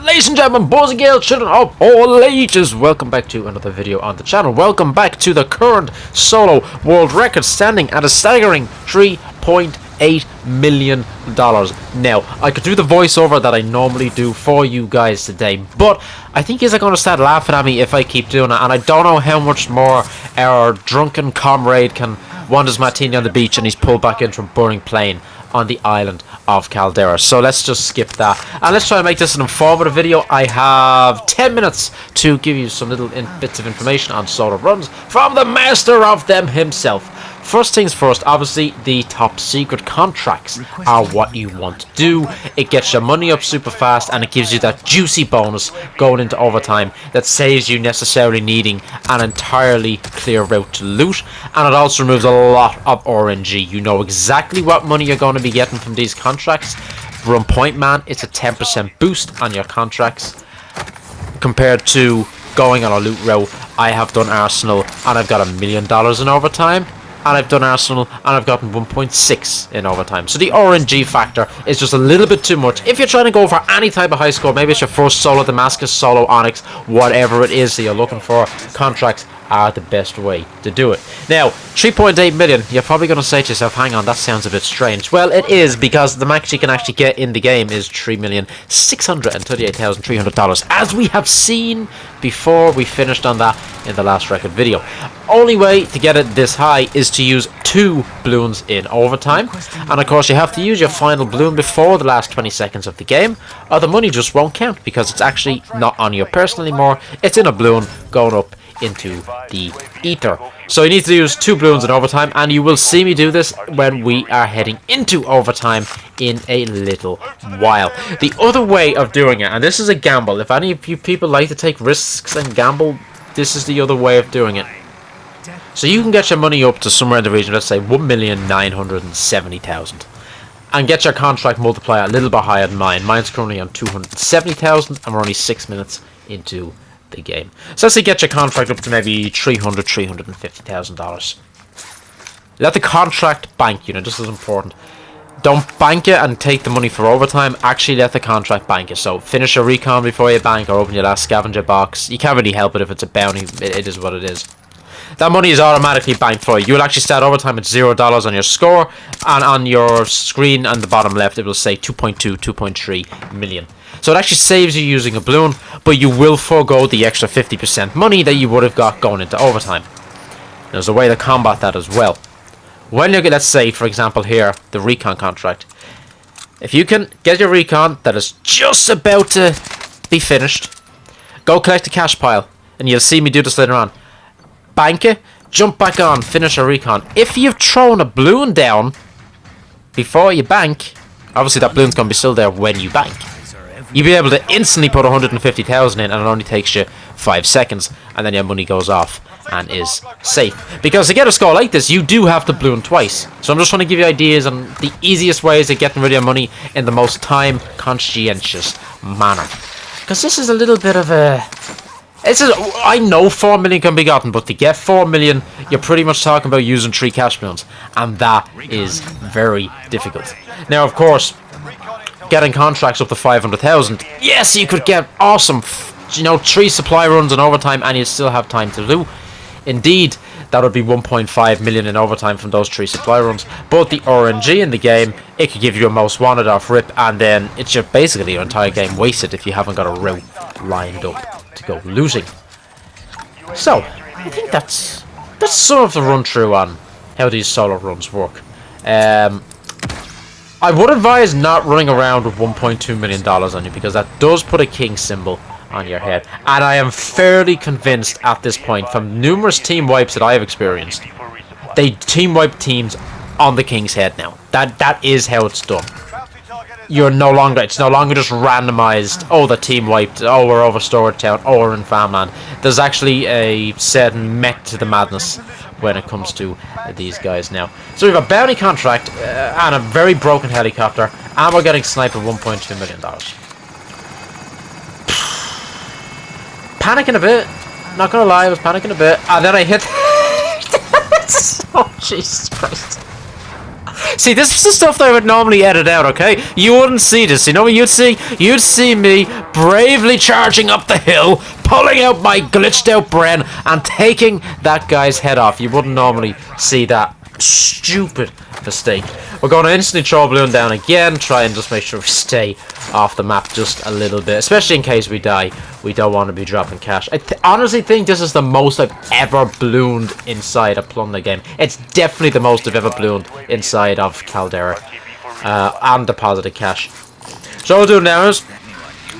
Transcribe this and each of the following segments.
Ladies and gentlemen, boys and girls, children of all ages, welcome back to another video on the channel. Welcome back to the current solo world record, standing at a staggering $3.8 million. Now, I could do the voiceover that I normally do for you guys today, but I think you're going to start laughing at me if I keep doing it, and I don't know how much more our drunken comrade can want his martini on the beach and he's pulled back into a burning plane on the island of Caldera. So let's just skip that and let's try to make this an informative video. I have 10 minutes to give you some little bits of information on solo runs from the master of them himself. First things first, obviously the top secret contracts are what you want to do. It gets your money up super fast and it gives you that juicy bonus going into overtime that saves you necessarily needing an entirely clear route to loot, and it also removes a lot of RNG. You know exactly what money you're going to be getting from these contracts. From Point Man, it's a 10% boost on your contracts compared to going on a loot route. I have done Arsenal and I've got $1 million in overtime. And I've done Arsenal, and I've gotten 1.6 in overtime. So the RNG factor is just a little bit too much. If you're trying to go for any type of high score, maybe it's your first solo Damascus, solo Onyx, whatever it is that you're looking for, contracts are the best way to do it. Now, 3.8 million, you're probably going to say to yourself, hang on, that sounds a bit strange. Well, it is, because the max you can actually get in the game is $3,638,300, as we have seen before we finished on that in the last record video. Only way to get it this high is to use 2 balloons in overtime, and of course you have to use your final balloon before the last 20 seconds of the game, or the money just won't count, because it's actually not on your person anymore. It's in a balloon going up into the ether. So you need to use 2 balloons in overtime, and you will see me do this when we are heading into overtime in a little while. The other way of doing it, and this is a gamble, if any of you people like to take risks and gamble, this is the other way of doing it. So you can get your money up to somewhere in the region, let's say 1,970,000, and get your contract multiplier a little bit higher than mine. Mine's currently on 270,000 and we're only 6 minutes into the game. So let's say get your contract up to maybe $350,000. Let the contract bank you. Now, this is important. Don't bank it and take the money for overtime. Actually, let the contract bank it. So finish your recon before you bank, or open your last scavenger box. You can't really help it if it's a bounty. It is what it is. That money is automatically banked for you. You will actually start overtime at $0 on your score, and on your screen on the bottom left it will say 2.2, 2.3 million. So it actually saves you using a balloon, but you will forego the extra 50% money that you would have got going into overtime. There's a way to combat that as well. When you get, let's say for example here, the recon contract. If you can get your recon that is just about to be finished, go collect the cash pile, and you'll see me do this later on. Bank it, jump back on, finish a recon. If you've thrown a balloon down before you bank, obviously that balloon's going to be still there when you bank. You'll be able to instantly put 150,000 in, and it only takes you 5 seconds, and then your money goes off and is safe. Because to get a score like this, you do have to balloon twice. So I'm just trying to give you ideas on the easiest ways of getting rid of your money in the most time conscientious manner. Because this is a little bit of a... I know 4 million can be gotten, but to get 4 million, you're pretty much talking about using 3 cash balloons, and that is very difficult. Now, of course, getting contracts up to 500,000, yes, you could get awesome, 3 supply runs in overtime, and you still have time to do. Indeed, that would be 1.5 million in overtime from those 3 supply runs. But the RNG in the game, it could give you a most wanted off rip, and then it's just basically your entire game wasted if you haven't got a route lined up to go looting. So I think that's sort of the run through on how these solo runs work. I would advise not running around with $1.2 million on you, because that does put a king symbol on your head, and I am fairly convinced at this point from numerous team wipes that I have experienced, they team wipe teams on the king's head now. That is how it's done. It's no longer just randomized, oh, the team wiped, oh, we're over Storage Town, oh, we're in Farmland. There's actually a certain mech to the madness when it comes to these guys now. So we have a bounty contract and a very broken helicopter, and we're getting sniped at $1.2 million. Panicking a bit, not gonna lie, I was panicking a bit, and then I hit... Oh, Jesus Christ. See, this is the stuff that I would normally edit out, okay? You wouldn't see this, you know what you'd see? You'd see me bravely charging up the hill, pulling out my glitched out Bren, and taking that guy's head off. You wouldn't normally see that stupid mistake. We're going to instantly throw a balloon down again, try and just make sure we stay off the map just a little bit, especially in case we die. We don't want to be dropping cash. I honestly think this is the most I've ever ballooned inside a Plunder game. It's definitely the most I've ever ballooned inside of Caldera and deposited cash. So what we'll do now is,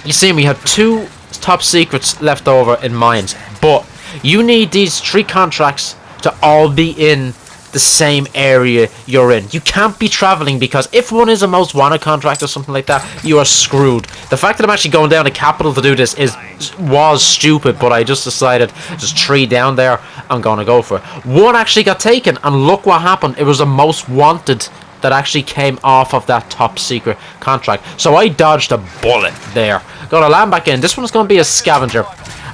you see we have 2 top secrets left over in mines, but you need these 3 contracts to all be in the same area you're in. You can't be traveling, because if one is a most wanted contract or something like that, you are screwed. The fact that I'm actually going down to Capital to do this was stupid, but I just decided just 3 down there, I'm gonna go for it. 1 actually got taken, and look what happened. It was the most wanted that actually came off of that top secret contract. So I dodged a bullet there. Gonna land back in. This one's gonna be a scavenger.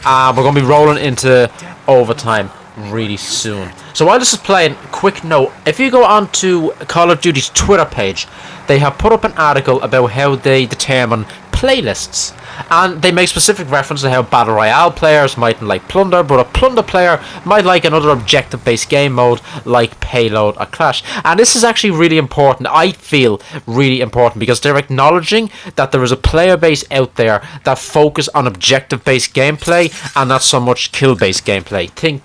We're gonna be rolling into overtime really soon. So while this is playing, quick note, if you go onto Call of Duty's Twitter page, they have put up an article about how they determine playlists, and they make specific reference to how Battle Royale players mightn't like Plunder, but a Plunder player might like another objective based game mode like Payload or Clash. And this is actually really important, I feel really important, because they're acknowledging that there is a player base out there that focus on objective based gameplay and not so much kill based gameplay. Think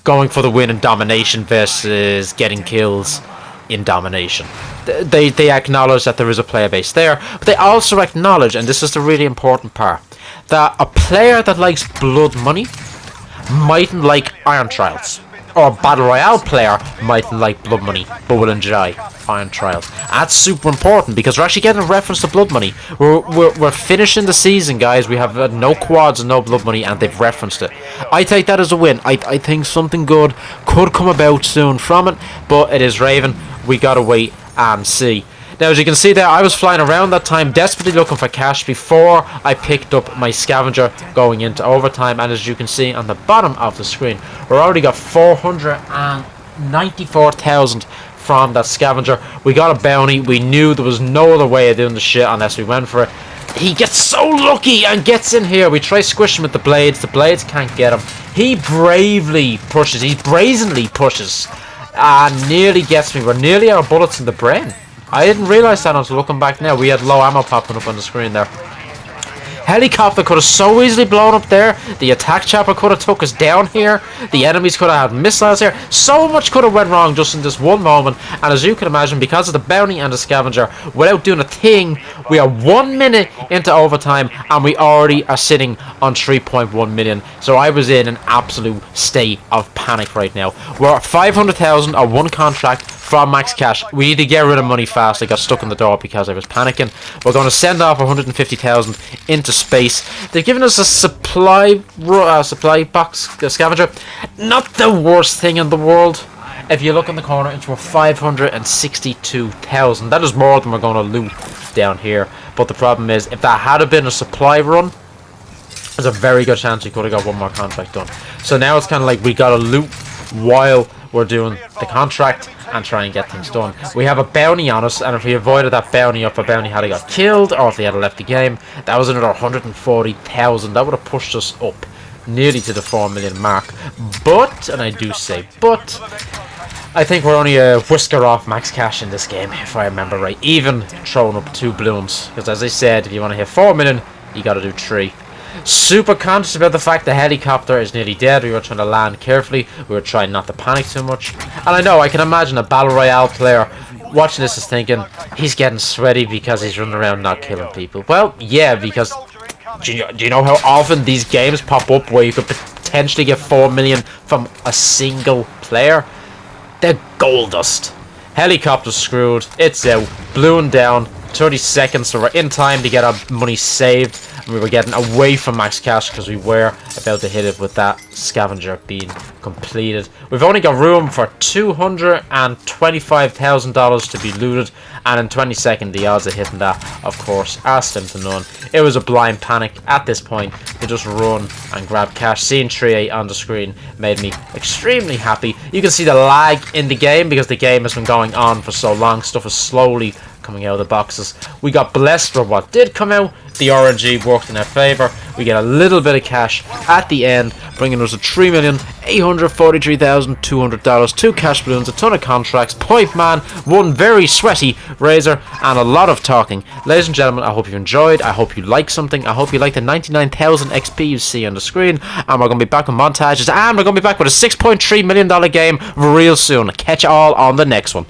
going for the win in domination versus getting kills in domination. They acknowledge that there is a player base there, but they also acknowledge, and this is the really important part, that a player that likes blood money mightn't like Iron Trials, or a Battle Royale player mightn't like blood money but will enjoy Iron Trials. That's super important, because we're actually getting a reference to blood money. We're finishing the season, guys. We have no quads and no blood money, and they've referenced it. I take that as a win. I think something good could come about soon from it, but it is Raven. We gotta wait and see. Now, as you can see there, I was flying around that time desperately looking for cash before I picked up my scavenger going into overtime, and as you can see on the bottom of the screen, we're already got 494,000 from that scavenger. We got a bounty. We knew there was no other way of doing the shit unless we went for it. He gets so lucky and gets in here. We try squishing with the blades. The blades can't get him. He bravely pushes. He brazenly pushes. Nearly gets me. We're nearly out of bullets in the brain. I didn't realise that until looking back now. We had low ammo popping up on the screen there. Helicopter could have so easily blown up there. The attack chopper could have took us down here. The enemies could have had missiles here. So much could have went wrong just in this one moment. And as you can imagine, because of the bounty and the scavenger, without doing a thing, we are 1 minute into overtime and we already are sitting on 3.1 million. So I was in an absolute state of panic right now. We're at 500,000 on 1 contract from max cash. We need to get rid of money fast. I got stuck in the door because I was panicking. We're going to send off 150,000 into space. They're giving us a supply box, the scavenger. Not the worst thing in the world. If you look in the corner, it's worth 562,000. That is more than we're going to loot down here. But the problem is, if that had been a supply run, there's a very good chance we could have got 1 more contract done. So now it's kind of like we got to loot while we're doing the contract and try and get things done. We have a bounty on us, and if we avoided that bounty, or if a bounty had got killed, or if they had left the game, that was another 140,000. That would have pushed us up nearly to the 4 million mark. But, and I do say but, I think we're only a whisker off max cash in this game, if I remember right. Even throwing up 2 balloons, because as I said, if you want to hit 4 million, you got to do 3. Super conscious about the fact the helicopter is nearly dead. We were trying to land carefully. We were trying not to panic too much. And I know, I can imagine a Battle Royale player watching this is thinking, he's getting sweaty because he's running around not killing people. Well, yeah, because do you know how often these games pop up where you could potentially get 4 million from a single player? They're gold dust. Helicopter's screwed. It's out. Balloon down. 30 seconds, so we're in time to get our money saved. And we were getting away from max cash because we were about to hit it with that scavenger being completed. We've only got room for $225,000 to be looted, and in 20 seconds the odds of hitting that, of course, are slim to none. It was a blind panic at this point to just run and grab cash. Seeing 3-8 on the screen made me extremely happy. You can see the lag in the game because the game has been going on for so long. Stuff is slowly coming out of the boxes. We got blessed for what did come out. The RNG worked in our favour. We get a little bit of cash at the end, bringing us to $3,843,200, 2 cash balloons, a ton of contracts, point man, 1 very sweaty razor, and a lot of talking. Ladies and gentlemen, I hope you enjoyed. I hope you liked something. I hope you liked the 99,000 XP you see on the screen. And we're going to be back with montages, and we're going to be back with a $6.3 million game real soon. Catch you all on the next one.